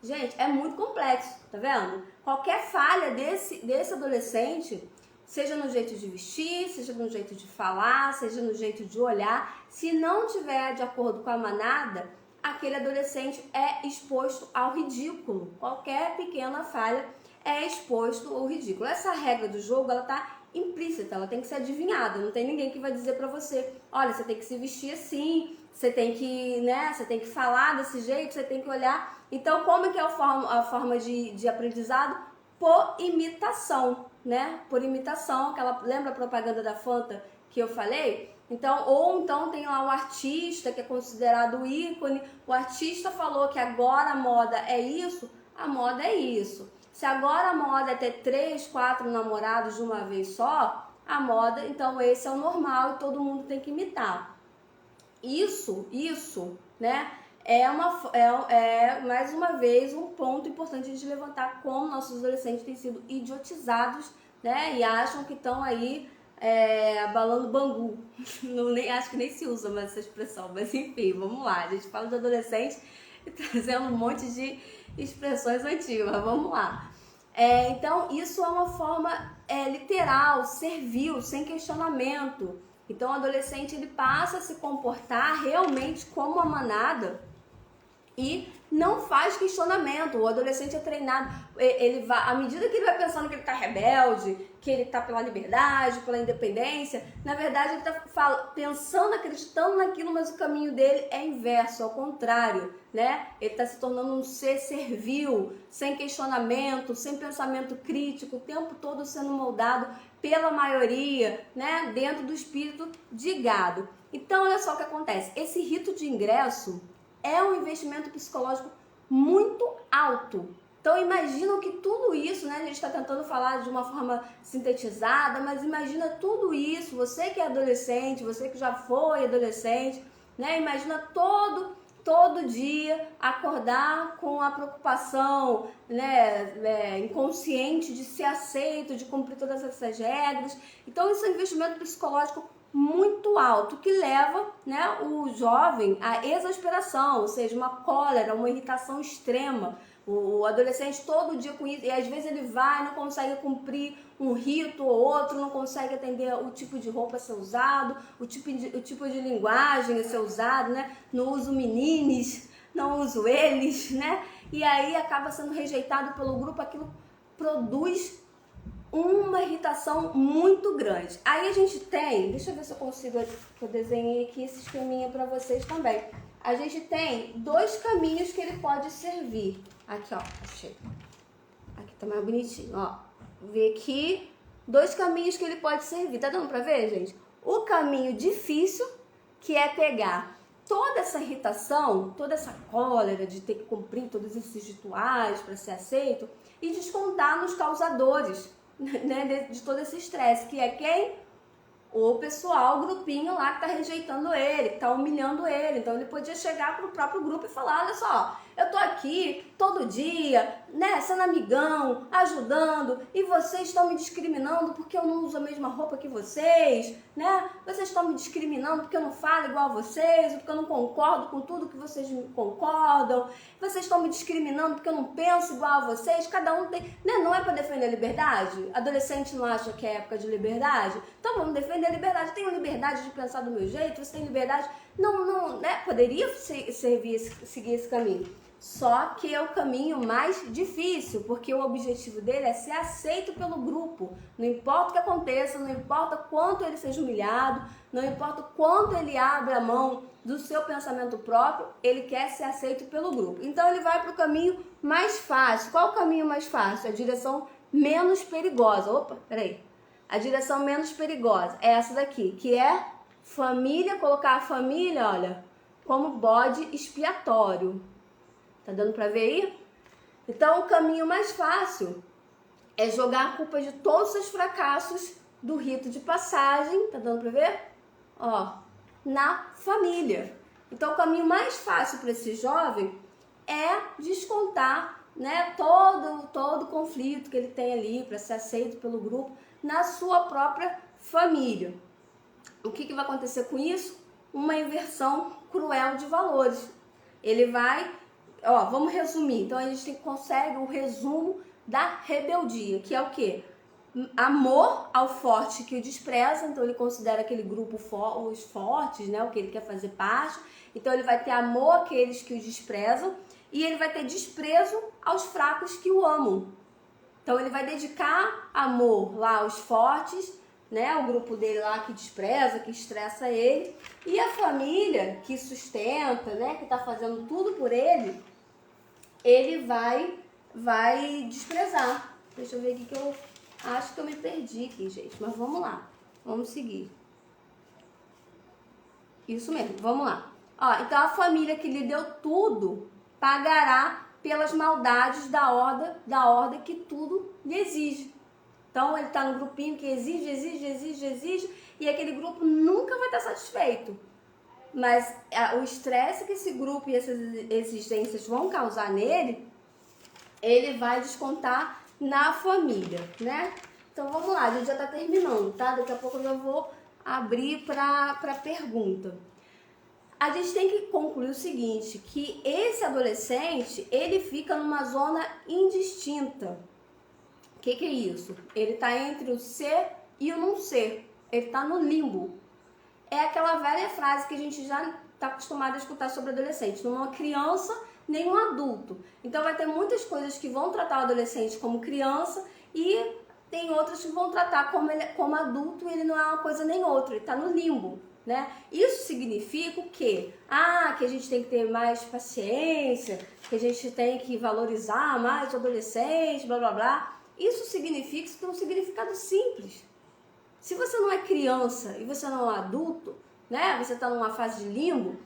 gente, é muito complexo, tá vendo? Qualquer falha desse adolescente, seja no jeito de vestir, seja no jeito de falar, seja no jeito de olhar, se não tiver de acordo com a manada, aquele adolescente é exposto ao ridículo. Qualquer pequena falha é exposto ao ridículo. Essa regra do jogo, ela tá implícita, ela tem que ser adivinhada. Não tem ninguém que vai dizer pra você, olha, você tem que se vestir assim, você tem que, né, você tem que falar desse jeito, você tem que olhar. Então, como é que é a forma de aprendizado? Por imitação, né? Por imitação, lembra a propaganda da Fanta que eu falei? Então, ou então tem lá o artista que é considerado o ícone, o artista falou que agora a moda é isso, a moda é isso. Se agora a moda é ter 3, 4 namorados de uma vez só, a moda, então esse é o normal e todo mundo tem que imitar. Isso, né, mais uma vez um ponto importante de levantar, como nossos adolescentes têm sido idiotizados, né, e acham que estão aí abalando Bangu. Acho que nem se usa mais essa expressão, mas enfim, vamos lá, a gente fala de adolescente e trazendo um monte de expressões antigas, mas vamos lá. Então, isso é uma forma literal, servil, sem questionamento. Então, o adolescente ele passa a se comportar realmente como a manada e não faz questionamento. O adolescente é treinado, ele vai, à medida que ele vai pensando que ele está rebelde, que ele está pela liberdade, pela independência, na verdade ele está pensando, acreditando naquilo, mas o caminho dele é inverso, ao contrário, né? Ele está se tornando um ser servil, sem questionamento, sem pensamento crítico, o tempo todo sendo moldado pela maioria, né? Dentro do espírito de gado. Então, olha só o que acontece. Esse rito de ingresso é um investimento psicológico muito alto. Então imaginam que tudo isso, né, a gente está tentando falar de uma forma sintetizada, mas imagina tudo isso, você que é adolescente, você que já foi adolescente, né, imagina todo dia acordar com a preocupação, né, inconsciente de ser aceito, de cumprir todas essas regras. Então isso é um investimento psicológico muito alto, que leva, né, o jovem à exasperação, ou seja, uma cólera, uma irritação extrema. O adolescente todo dia com isso, e às vezes ele vai, não consegue cumprir um rito ou outro, não consegue atender o tipo de roupa a ser usado, o tipo de linguagem a ser usado, né? Não uso menines, não uso eles, né? E aí acaba sendo rejeitado pelo grupo, aquilo produz uma irritação muito grande. Aí a gente tem, deixa eu ver se eu consigo, que eu desenhei aqui esse esqueminha para vocês também. A gente tem dois caminhos que ele pode servir. Aqui, ó, achei. Aqui tá mais bonitinho, ó. Vê aqui, dois caminhos que ele pode servir. Tá dando pra ver, gente? O caminho difícil, que é pegar toda essa irritação, toda essa cólera de ter que cumprir todos esses rituais para ser aceito e descontar nos causadores, né, de todo esse estresse, que é quem? O pessoal, o grupinho lá que tá rejeitando ele, que tá humilhando ele. Então ele podia chegar pro próprio grupo e falar, olha só, eu tô aqui todo dia, né, sendo amigão, ajudando, e vocês estão me discriminando porque eu não uso a mesma roupa que vocês, né? Vocês estão me discriminando porque eu não falo igual a vocês, porque eu não concordo com tudo que vocês concordam. Vocês estão me discriminando porque eu não penso igual a vocês. Cada um tem, né? Não é para defender a liberdade? Adolescente não acha que é época de liberdade? Então vamos defender a liberdade. Eu tenho liberdade de pensar do meu jeito, você tem liberdade. Não, né? Poderia seguir esse caminho. Só que é o caminho mais difícil, porque o objetivo dele é ser aceito pelo grupo. Não importa o que aconteça, não importa quanto ele seja humilhado, não importa o quanto ele abra a mão do seu pensamento próprio, ele quer ser aceito pelo grupo. Então ele vai para o caminho mais fácil. Qual o caminho mais fácil? A direção menos perigosa. Opa, peraí. A direção menos perigosa é essa daqui, que é família, colocar a família, olha, como bode expiatório. Tá dando pra ver aí? Então o caminho mais fácil é jogar a culpa de todos os fracassos do rito de passagem, tá dando pra ver? Ó, na família. Então o caminho mais fácil para esse jovem é descontar, né, todo o conflito que ele tem ali para ser aceito pelo grupo na sua própria família. O que vai acontecer com isso? Uma inversão cruel de valores. Ele vai, ó, vamos resumir. Então a gente consegue o resumo da rebeldia, que é o quê? Amor ao forte que o despreza. Então ele considera aquele grupo os fortes, né, o que ele quer fazer parte. Então ele vai ter amor àqueles que o desprezam e ele vai ter desprezo aos fracos que o amam. Então ele vai dedicar amor lá aos fortes, né, o grupo dele lá que despreza, que estressa ele, e a família que sustenta, né, que está fazendo tudo por ele, ele vai desprezar. Deixa eu ver aqui que eu acho que eu me perdi aqui, gente, mas vamos lá, vamos seguir. Isso mesmo, vamos lá. Ó, então a família que lhe deu tudo pagará pelas maldades da ordem que tudo lhe exige. Então ele está no grupinho que exige, e aquele grupo nunca vai estar satisfeito. Mas o estresse que esse grupo e essas exigências vão causar nele, ele vai descontar na família, né? Então vamos lá, a gente já está terminando, tá? Daqui a pouco eu já vou abrir para pergunta. A gente tem que concluir o seguinte, que esse adolescente, ele fica numa zona indistinta. O que é isso? Ele está entre o ser e o não ser. Ele está no limbo. É aquela velha frase que a gente já está acostumado a escutar sobre adolescente. Uma criança nem um adulto. Então vai ter muitas coisas que vão tratar o adolescente como criança e tem outras que vão tratar como adulto e ele não é uma coisa nem outra, ele está no limbo. Né? Isso significa o quê? Que a gente tem que ter mais paciência, que a gente tem que valorizar mais o adolescente, blá blá blá. Isso significa, isso tem um significado simples. Se você não é criança e você não é adulto, né? Você está numa fase de limbo,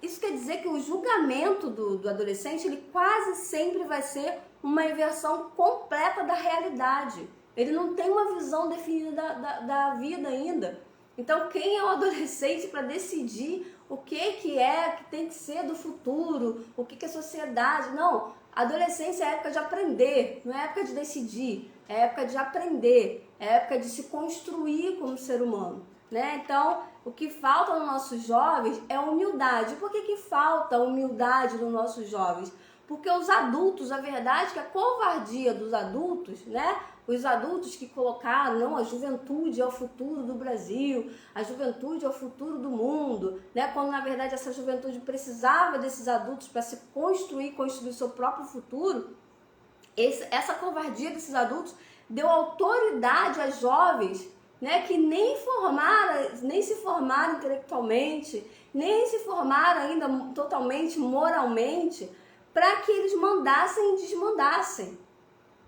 isso quer dizer que o julgamento do adolescente, ele quase sempre vai ser uma inversão completa da realidade. Ele não tem uma visão definida da vida ainda. Então, quem é o adolescente para decidir o que tem que ser do futuro, o que é sociedade? Não, adolescência é época de aprender, não é época de decidir, é época de aprender, é época de se construir como ser humano, né? Então, o que falta nos nossos jovens é humildade. Por que falta humildade nos nossos jovens? Porque os adultos, a verdade é que a covardia dos adultos, né? Os adultos que colocaram, não, a juventude é o futuro do Brasil, a juventude é o futuro do mundo, né? Quando na verdade essa juventude precisava desses adultos para se construir seu próprio futuro. Essa covardia desses adultos deu autoridade a jovens, né, que nem se formaram intelectualmente, nem se formaram ainda totalmente moralmente, para que eles mandassem e desmandassem.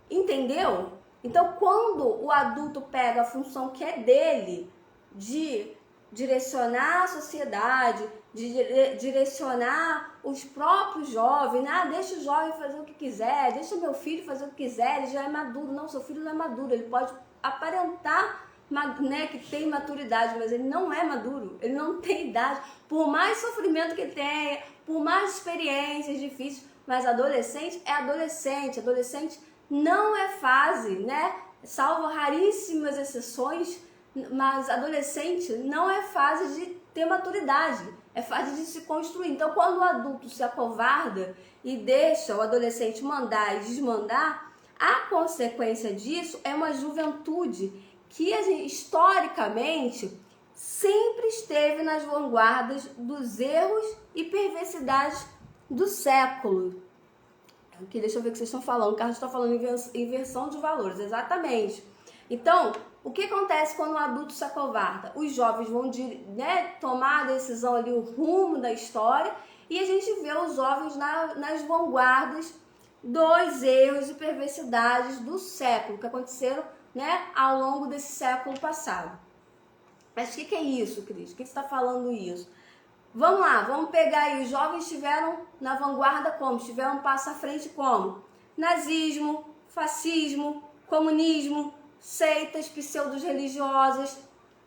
Entendeu? Então, quando o adulto pega a função que é dele, de direcionar a sociedade, de direcionar os próprios jovens, deixa o jovem fazer o que quiser, deixa meu filho fazer o que quiser, ele já é maduro. Não, seu filho não é maduro, ele pode aparentar, né, que tem maturidade, mas ele não é maduro, ele não tem idade, por mais sofrimento que ele tenha, por mais experiências difíceis, mas adolescente é adolescente, adolescente não é fase, né? Salvo raríssimas exceções, mas adolescente não é fase de ter maturidade, é fase de se construir. Então, quando o adulto se acovarda e deixa o adolescente mandar e desmandar, a consequência disso é uma juventude que historicamente sempre esteve nas vanguardas dos erros e perversidades do século. Aqui, deixa eu ver o que vocês estão falando. O Carlos está falando inversão de valores, exatamente. Então, o que acontece quando o adulto se acovarda? Os jovens vão, né, tomar a decisão ali, o rumo da história, e a gente vê os jovens nas vanguardas dos erros e perversidades do século, que aconteceram, né, ao longo desse século passado. Mas o que é isso, Cris? O que você está falando isso? Vamos lá, vamos pegar aí, os jovens estiveram na vanguarda como? Estiveram um passo à frente como? Nazismo, fascismo, comunismo, seitas pseudos religiosas,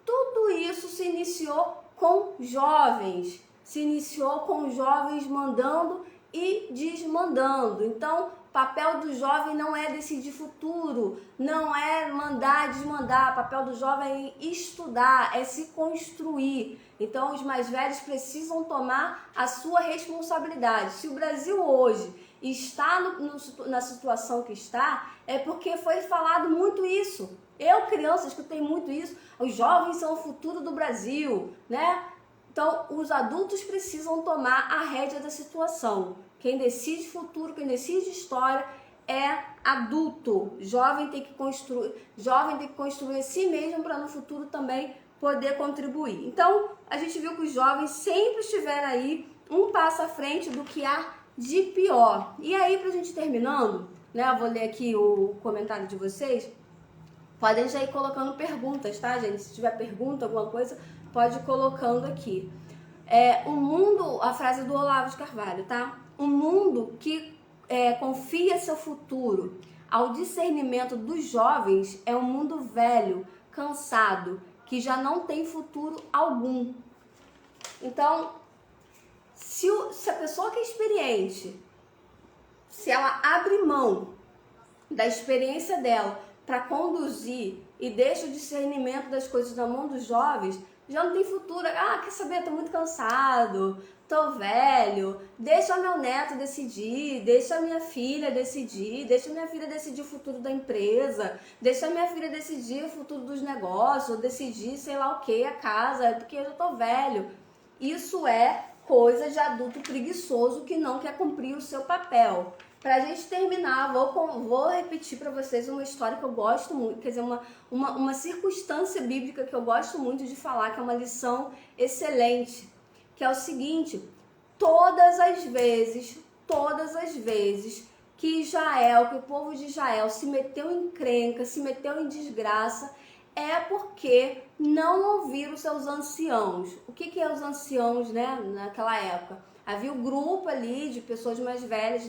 tudo isso se iniciou com jovens, mandando e desmandando. Então, o papel do jovem não é decidir futuro, não é mandar, desmandar. O papel do jovem é estudar, é se construir. Então, os mais velhos precisam tomar a sua responsabilidade. Se o Brasil hoje está na situação que está, é porque foi falado muito isso. Eu, criança, escutei muito isso. Os jovens são o futuro do Brasil, né? Então, os adultos precisam tomar a rédea da situação. Quem decide futuro, quem decide história é adulto. Jovem tem que construir a si mesmo para no futuro também poder contribuir. Então, a gente viu que os jovens sempre estiveram aí um passo à frente do que há de pior. E aí, para a gente terminando, né? Eu vou ler aqui o comentário de vocês. Podem já ir colocando perguntas, tá, gente? Se tiver pergunta, alguma coisa, pode ir colocando aqui. O mundo, a frase do Olavo de Carvalho, tá? Um mundo que confia seu futuro ao discernimento dos jovens é um mundo velho, cansado, que já não tem futuro algum. Então, se a pessoa que é experiente, se ela abre mão da experiência dela para conduzir e deixa o discernimento das coisas na mão dos jovens, já não tem futuro. Quer saber? Tô muito cansado, tô velho, deixa meu neto decidir, deixa minha filha decidir, deixa minha filha decidir o futuro da empresa, deixa minha filha decidir o futuro dos negócios, decidir sei lá o que, a casa, porque eu já tô velho. Isso é coisa de adulto preguiçoso que não quer cumprir o seu papel. Pra gente terminar, vou repetir para vocês uma história que eu gosto muito, quer dizer, uma circunstância bíblica que eu gosto muito de falar, que é uma lição excelente, que é o seguinte: todas as vezes que que o povo de Israel se meteu em encrenca, se meteu em desgraça, é porque não ouviram seus anciãos. O que é os anciãos, né, naquela época? Havia um grupo ali de pessoas mais velhas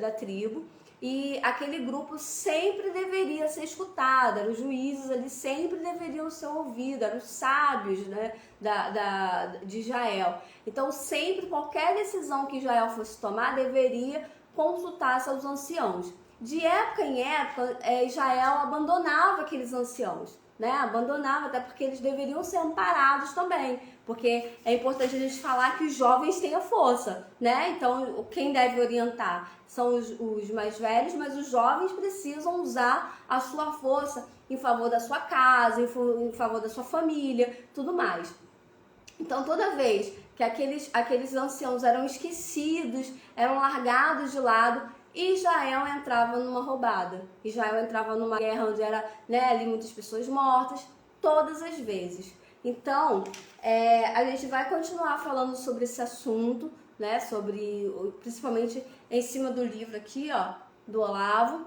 da tribo, e aquele grupo sempre deveria ser escutado, eram os juízes ali, sempre deveriam ser ouvidos, eram os sábios, né, de Israel. Então sempre, qualquer decisão que Israel fosse tomar, deveria consultar seus anciãos. De época em época, Israel abandonava aqueles anciãos, né? Abandonava, até porque eles deveriam ser amparados também, porque é importante a gente falar que os jovens têm a força, né? Então, quem deve orientar são os mais velhos, mas os jovens precisam usar a sua força em favor da sua casa, em favor da sua família, tudo mais. Então, toda vez que aqueles anciãos eram esquecidos, eram largados de lado, Israel entrava numa roubada. Israel entrava numa guerra onde era, né, ali muitas pessoas mortas, todas as vezes. Então, a gente vai continuar falando sobre esse assunto, né, principalmente em cima do livro aqui, ó, do Olavo.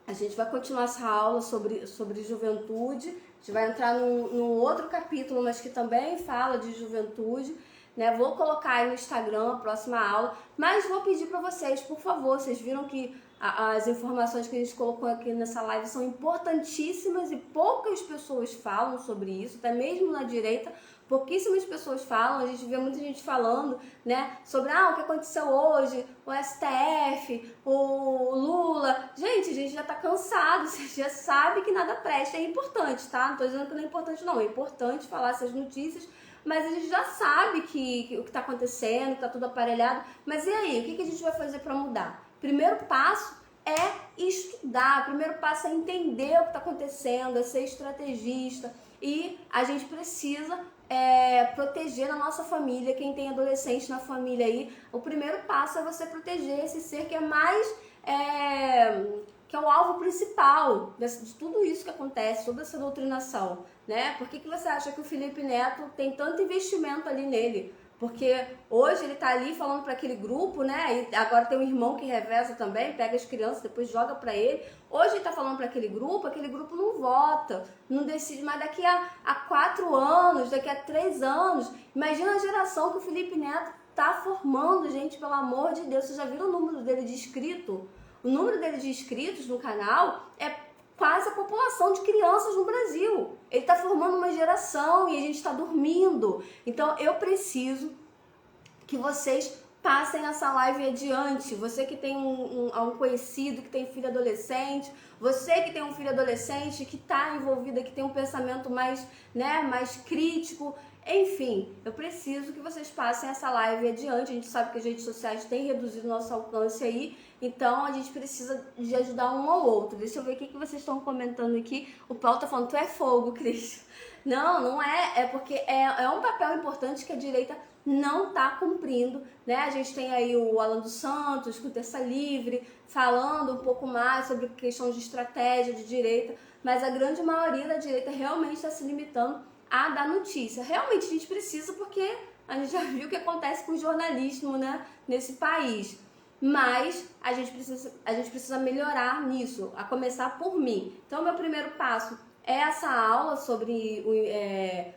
A gente vai continuar essa aula sobre juventude. A gente vai entrar num outro capítulo, mas que também fala de juventude, né? Vou colocar aí no Instagram a próxima aula, mas vou pedir para vocês, por favor, vocês viram que as informações que a gente colocou aqui nessa live são importantíssimas e poucas pessoas falam sobre isso, até mesmo na direita. Pouquíssimas pessoas falam, a gente vê muita gente falando, né, sobre o que aconteceu hoje, o STF, o Lula. Gente, a gente já tá cansado, você já sabe que nada presta, é importante, tá? Não tô dizendo que não é importante não, é importante falar essas notícias, mas a gente já sabe que o que tá acontecendo, que tá tudo aparelhado. Mas e aí, o que a gente vai fazer para mudar? Primeiro passo é estudar, primeiro passo é entender o que tá acontecendo, é ser estrategista, e a gente precisa proteger na nossa família. Quem tem adolescente na família aí, o primeiro passo é você proteger esse ser que é mais que é o alvo principal de tudo isso que acontece, toda essa doutrinação, né? Por que você acha que o Felipe Neto tem tanto investimento ali nele? Porque hoje ele tá ali falando para aquele grupo, né? E agora tem um irmão que reveza também, pega as crianças, depois joga para ele. Hoje ele tá falando para aquele grupo não vota, não decide, mas daqui a 4 anos, daqui a 3 anos, imagina a geração que o Felipe Neto tá formando, gente, pelo amor de Deus. Vocês já viram o número dele de inscritos? O número dele de inscritos no canal é quase a população de crianças no Brasil. Ele está formando uma geração e a gente está dormindo. Então eu preciso que vocês passem essa live adiante. Você que tem um conhecido que tem filho adolescente, você que tem um filho adolescente que está envolvido, que tem um pensamento mais, né, mais crítico. Enfim, eu preciso que vocês passem essa live adiante. A gente sabe que as redes sociais têm reduzido o nosso alcance aí, então a gente precisa de ajudar um ao outro. Deixa eu ver o que vocês estão comentando aqui. O Paulo tá falando, tu é fogo, Cris. Não é. É porque é um papel importante que a direita não tá cumprindo, né? A gente tem aí o Alan dos Santos, com o Terça Livre, falando um pouco mais sobre questão de estratégia de direita, mas a grande maioria da direita realmente está se limitando a dar notícia. Realmente a gente precisa, porque a gente já viu o que acontece com o jornalismo, né, nesse país. Mas a gente precisa melhorar nisso, a começar por mim. Então, meu primeiro passo é essa aula sobre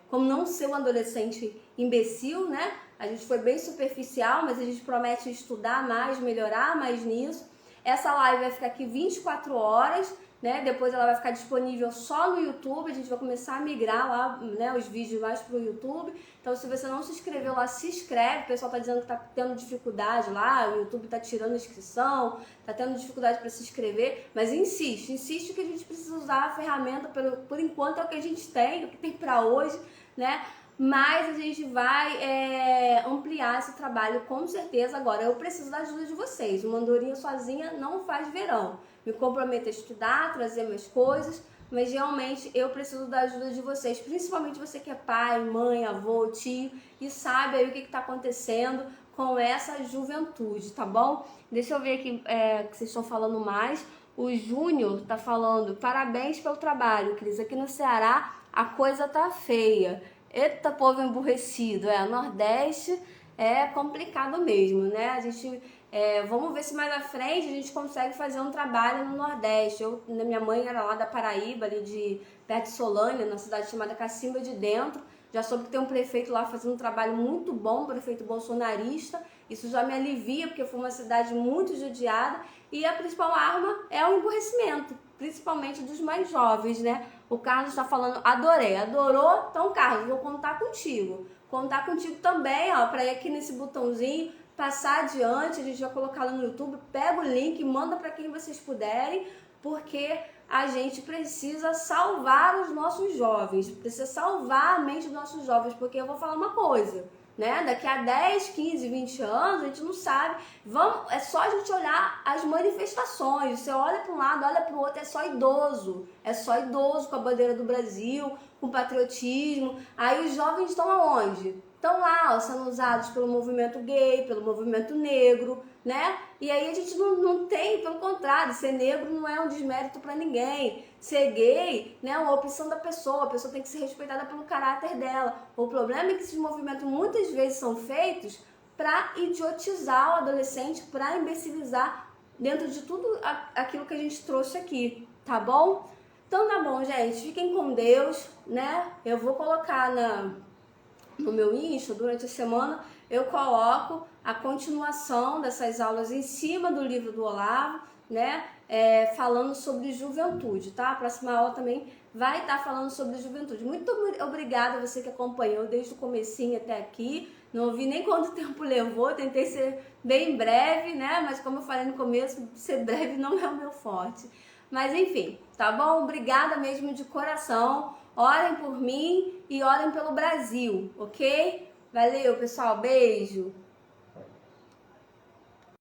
como não ser um adolescente imbecil, né? A gente foi bem superficial, mas a gente promete estudar mais, melhorar mais nisso. Essa live vai ficar aqui 24 horas, né? Depois ela vai ficar disponível só no YouTube. A gente vai começar a migrar lá, né, os vídeos mais pro YouTube. Então, se você não se inscreveu lá, se inscreve. O pessoal tá dizendo que tá tendo dificuldade lá, o YouTube tá tirando a inscrição, tá tendo dificuldade para se inscrever, mas insiste que a gente precisa usar a ferramenta, por enquanto é o que a gente tem, o que tem para hoje, né? Mas a gente vai ampliar esse trabalho com certeza. Agora, eu preciso da ajuda de vocês. Uma andorinha sozinha não faz verão. Me comprometo a estudar, trazer mais coisas, mas realmente eu preciso da ajuda de vocês, principalmente você que é pai, mãe, avô, tio e sabe aí o que está acontecendo com essa juventude, tá bom? Deixa eu ver aqui que vocês estão falando mais. O Júnior tá falando, parabéns pelo trabalho, Cris. Aqui no Ceará a coisa tá feia. Eita, povo emburrecido. Nordeste é complicado mesmo, né? A gente, vamos ver se mais à frente a gente consegue fazer um trabalho no Nordeste. Minha mãe era lá da Paraíba, ali de perto de Solânia, na cidade chamada Cacimba de Dentro. Já soube que tem um prefeito lá fazendo um trabalho muito bom, um prefeito bolsonarista. Isso já me alivia, porque foi uma cidade muito judiada. E a principal arma é o emburrecimento, principalmente dos mais jovens, né? O Carlos está falando, adorei, adorou? Então, Carlos, vou contar contigo. Contar contigo também, ó, para ir aqui nesse botãozinho, passar adiante, a gente vai colocar lá no YouTube, pega o link, manda para quem vocês puderem, porque a gente precisa salvar os nossos jovens, precisa salvar a mente dos nossos jovens, porque eu vou falar uma coisa, né? Daqui a 10, 15, 20 anos, a gente não sabe. É só a gente olhar as manifestações. Você olha para um lado, olha para o outro, é só idoso. É só idoso com a bandeira do Brasil, com patriotismo. Aí os jovens estão aonde? Estão lá, ó, sendo usados pelo movimento gay, pelo movimento negro, né? E aí a gente não tem, pelo contrário, ser negro não é um desmérito para ninguém. Ser gay, né, é uma opção da pessoa, a pessoa tem que ser respeitada pelo caráter dela. O problema é que esses movimentos muitas vezes são feitos para idiotizar o adolescente, para imbecilizar dentro de tudo aquilo que a gente trouxe aqui, tá bom? Então tá bom, gente, fiquem com Deus, né? Eu vou colocar no meu Insta, durante a semana, eu coloco a continuação dessas aulas em cima do livro do Olavo, né? Falando sobre juventude, tá? A próxima aula também vai estar falando sobre juventude. Muito obrigada a você que acompanhou desde o comecinho até aqui. Não ouvi nem quanto tempo levou, tentei ser bem breve, né? Mas como eu falei no começo, ser breve não é o meu forte. Mas enfim, tá bom? Obrigada mesmo de coração. Orem por mim e orem pelo Brasil, ok? Valeu, pessoal. Beijo.